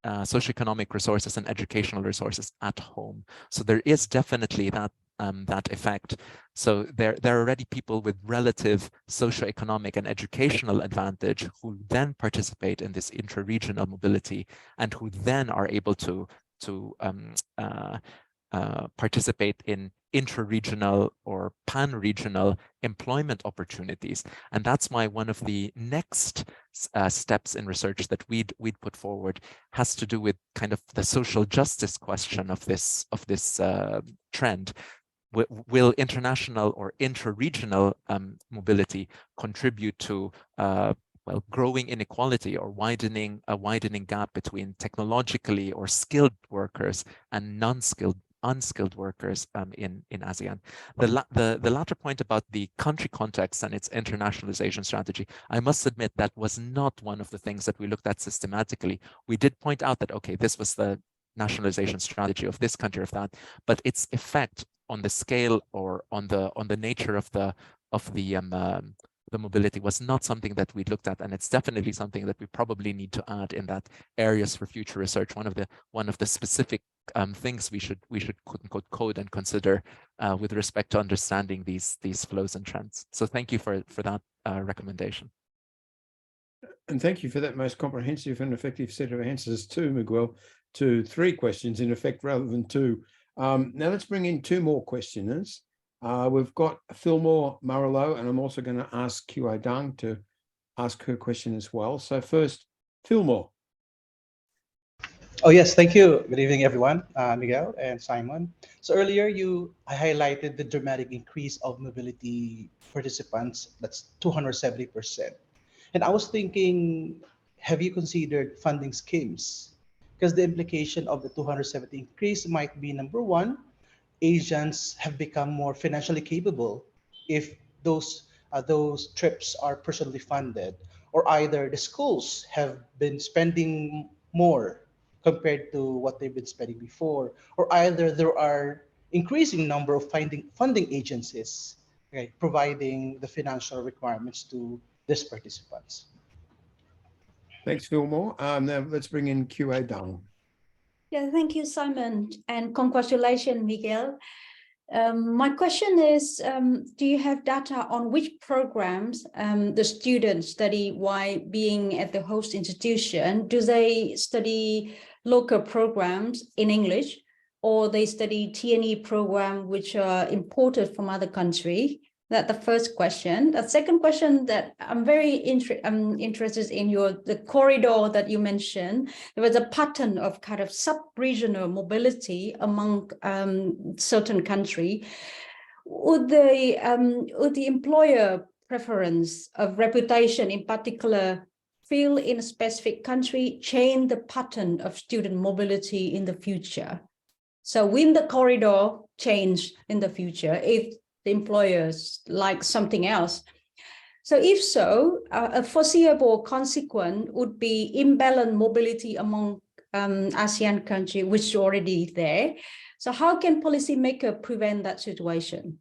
socioeconomic resources and educational resources at home. So there is definitely that effect. So there are already people with relative socioeconomic and educational advantage who then participate in this intra-regional mobility, and who then are able to participate in intra-regional or pan-regional employment opportunities. And that's why one of the next steps in research that we'd put forward has to do with kind of the social justice question of this trend. Will international or intra-regional mobility contribute to well, growing inequality or widening gap between technologically or skilled workers and unskilled workers in ASEAN? The latter point about the country context and its internationalization strategy, I must admit that was not one of the things that we looked at systematically. We did point out that, okay, this was the nationalization strategy of this country, of that, but its effect on the scale or on the nature of the mobility was not something that we looked at, and it's definitely something that we probably need to add in that areas for future research. One of the specific things we should quote unquote code and consider with respect to understanding these flows and trends. So thank you for that recommendation. And thank you for that most comprehensive and effective set of answers too, Miguel, to 3 questions in effect rather than 2. Now let's bring in 2 more questioners. We've got Fillmore Marilo, and I'm also going to ask Qa Dung to ask her question as well. So first, Fillmore. Oh, yes, thank you. Good evening, everyone, Miguel and Simon. So earlier I highlighted the dramatic increase of mobility participants, that's 270%. And I was thinking, have you considered funding schemes? Because the implication of the 270 increase might be, number one, Asians have become more financially capable if those trips are personally funded, or either the schools have been spending more compared to what they've been spending before, or either there are increasing number of funding agencies, okay, providing the financial requirements to these participants. Thanks, Fillmore. Now let's bring in Qa Dung. Yeah, thank you, Simon, and congratulations, Miguel. My question is, do you have data on which programs the students study while being at the host institution? Do they study local programs in English, or they study T&E program which are imported from other countries? That's the first question. The second question that I'm very interested in the corridor that you mentioned. There was a pattern of kind of sub-regional mobility among certain countries. Would the employer preference of reputation in particular field in a specific country change the pattern of student mobility in the future? So will the corridor change in the future if the employers like something else? So if so, a foreseeable consequence would be imbalanced mobility among ASEAN countries, which is already there. So how can policymakers prevent that situation?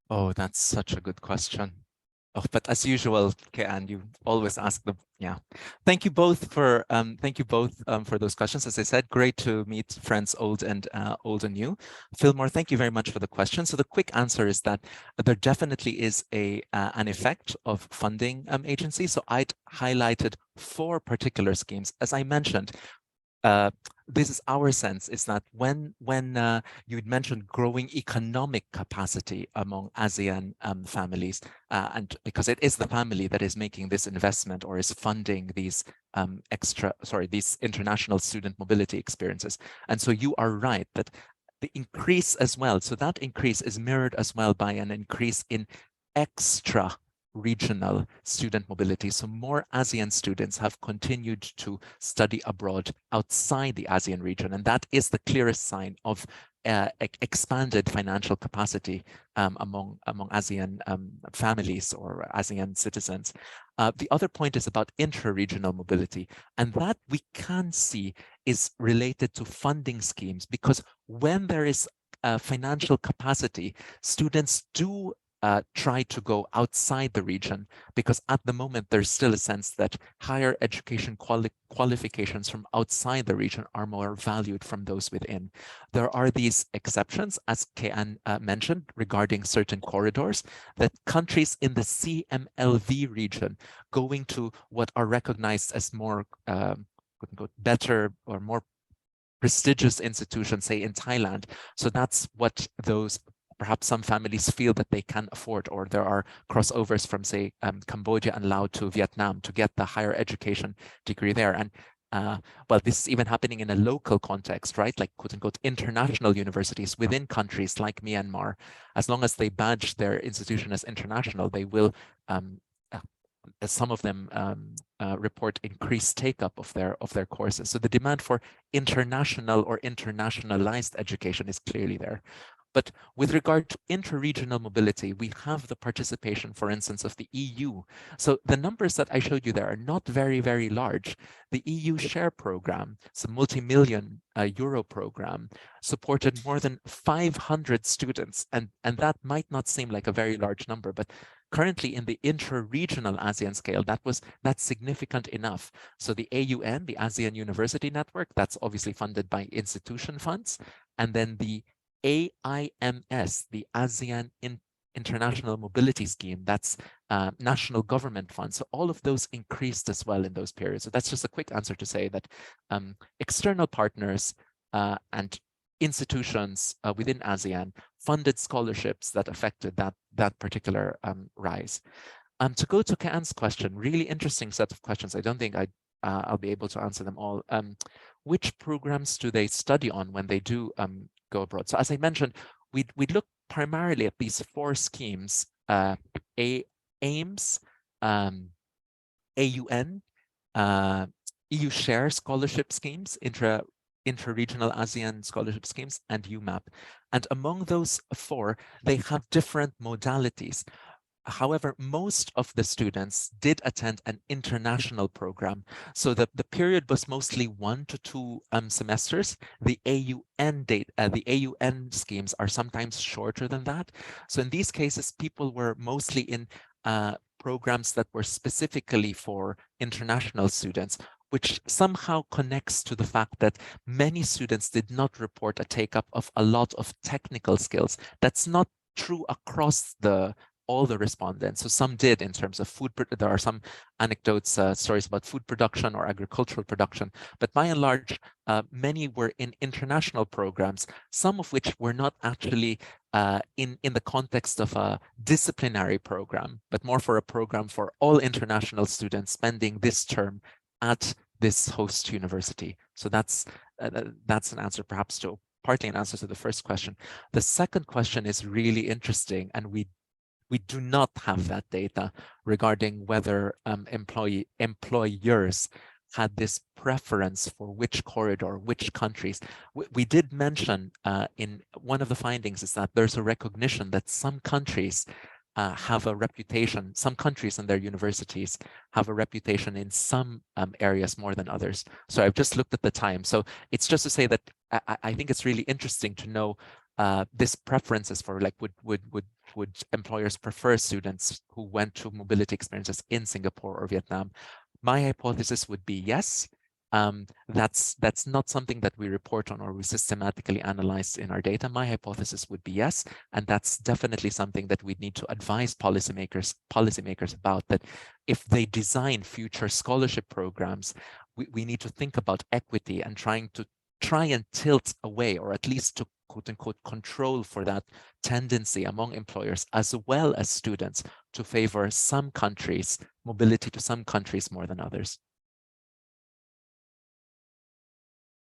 Oh, that's such a good question. Oh, but as usual, Quynh, you always ask them. Yeah, thank you both for those questions. As I said, great to meet friends old and new. Fillmore, thank you very much for the question. So the quick answer is that there definitely is an effect of funding agencies. So I'd highlighted 4 particular schemes. As I mentioned, this is our sense, is that when you'd mentioned growing economic capacity among ASEAN families, and because it is the family that is making this investment or is funding these these international student mobility experiences. And so you are right that the increase as well, so that increase is mirrored as well by an increase in extra regional student mobility. So more ASEAN students have continued to study abroad outside the ASEAN region. And that is the clearest sign of expanded financial capacity among ASEAN families or ASEAN citizens. The other point is about intra-regional mobility. And that we can see is related to funding schemes, because when there is financial capacity, students do try to go outside the region, because at the moment there's still a sense that higher education qualifications from outside the region are more valued from those within. There are these exceptions, as Quynh mentioned, regarding certain corridors, that countries in the CMLV region going to what are recognized as more better or more prestigious institutions, say in Thailand. So that's what those perhaps some families feel that they can afford, or there are crossovers from, say, Cambodia and Laos to Viet Nam to get the higher education degree there. And well, this is even happening in a local context, right? Like, quote unquote, international universities within countries like Myanmar. As long as they badge their institution as international, they will, some of them report increased take-up of their courses. So the demand for international or internationalized education is clearly there. But with regard to inter-regional mobility, we have the participation, for instance, of the EU. So the numbers that I showed you there are not very, very large. The EU SHARE program, it's a multi-million euro program, supported more than 500 students. And that might not seem like a very large number, but currently in the intra-regional ASEAN scale, that's significant enough. So the AUN, the ASEAN University Network, that's obviously funded by institution funds. And then the AIMS, the ASEAN International Mobility Scheme, that's national government funds. So all of those increased as well in those periods. So that's just a quick answer to say that external partners and institutions within ASEAN funded scholarships that affected that particular rise. To go to Kaan's question, really interesting set of questions. I don't think I'll be able to answer them all. Which programs do they study on when they do go abroad? So as I mentioned, we look primarily at these 4 schemes: AIMS, AUN, EU Share scholarship schemes, intra-regional ASEAN scholarship schemes, and UMAP. And among those 4, they have different modalities. However, most of the students did attend an international program. So the period was mostly 1 to 2 semesters. The AUN schemes are sometimes shorter than that. So in these cases, people were mostly in programs that were specifically for international students, which somehow connects to the fact that many students did not report a take-up of a lot of technical skills. That's not true across all the respondents. So some did in terms of food. There are some anecdotes, stories about food production or agricultural production, but by and large, many were in international programs, some of which were not actually in the context of a disciplinary program, but more for a program for all international students spending this term at this host university. So that's an answer perhaps to partly an answer to the first question. The second question is really interesting, and we do not have that data regarding whether employers had this preference for which corridor, which countries. We did mention in one of the findings is that there's a recognition that some countries have a reputation, some countries and their universities have a reputation in some areas more than others. So I've just looked at the time. So it's just to say that I think it's really interesting to know this preferences for like would employers prefer students who went to mobility experiences in Singapore or Vietnam? My hypothesis would be yes. That's not something that we report on or we systematically analyze in our data. My hypothesis would be yes, and that's definitely something that we need to advise policymakers about, that if they design future scholarship programs, we need to think about equity and try and tilt away, or at least to quote unquote control for that tendency among employers as well as students to favor some countries, mobility to some countries more than others.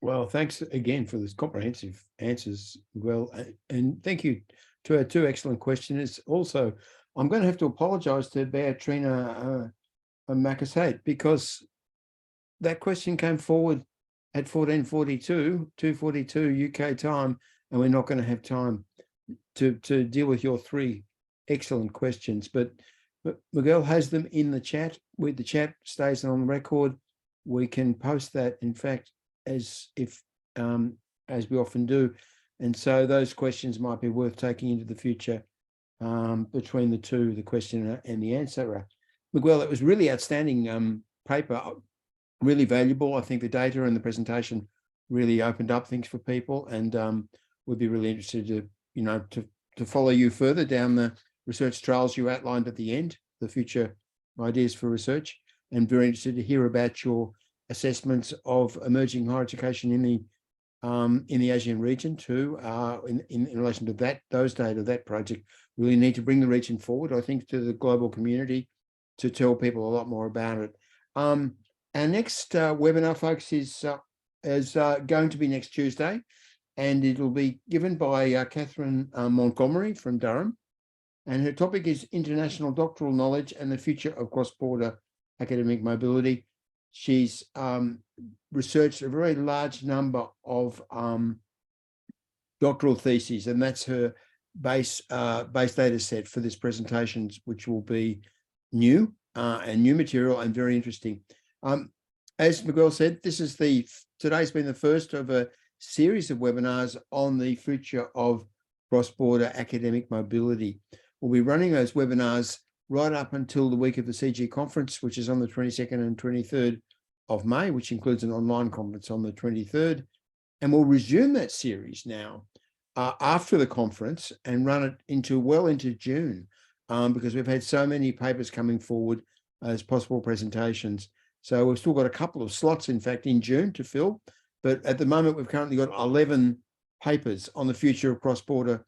Well, thanks again for this comprehensive answers, Miguel, and thank you to our 2 excellent questioners. Also, I'm going to have to apologize to Beatrina Macasate, because that question came forward at 14:42, 2:42 UK time, and we're not going to have time to deal with your 3 excellent questions. But Miguel has them in the chat. With the chat stays on record, we can post that, in fact, as we often do, and so those questions might be worth taking into the future between the 2, the questioner and the answerer. Miguel, it was really outstanding paper, really valuable. I think the data and the presentation really opened up things for people, and we'd be really interested to follow you further down the research trails you outlined at the end, the future ideas for research, and very interested to hear about your assessments of emerging higher education in the ASEAN region too, in relation to those data, that project. Really need to bring the region forward, I think, to the global community to tell people a lot more about it. Our next webinar, folks, is going to be next Tuesday, and it'll be given by Catherine Montgomery from Durham, and her topic is International Doctoral Knowledge and the Future of Cross-Border Academic Mobility. She's researched a very large number of doctoral theses, and that's her base data set for this presentation, which will be new and new material and very interesting. As Miguel said, today's been the first of a series of webinars on the future of cross-border academic mobility. We'll be running those webinars right up until the week of the CG conference, which is on the 22nd and 23rd of May, which includes an online conference on the 23rd. And we'll resume that series now after the conference and run it well into June, because we've had so many papers coming forward as possible presentations. So we've still got a couple of slots, in fact, in June to fill. But at the moment, we've currently got 11 papers on the future of cross-border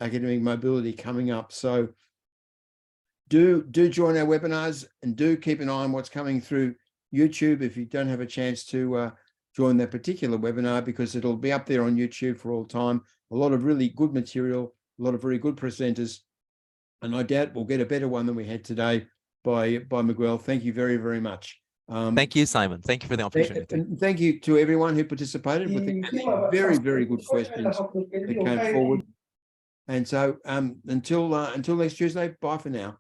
academic mobility coming up. So do join our webinars, and do keep an eye on what's coming through YouTube if you don't have a chance to join that particular webinar, because it'll be up there on YouTube for all time. A lot of really good material, a lot of very good presenters, and I doubt we'll get a better one than we had today by Miguel. Thank you very, very much. Thank you, Simon. Thank you for the opportunity. And thank you to everyone who participated with the very, very good questions that came forward. And so until next Tuesday, bye for now.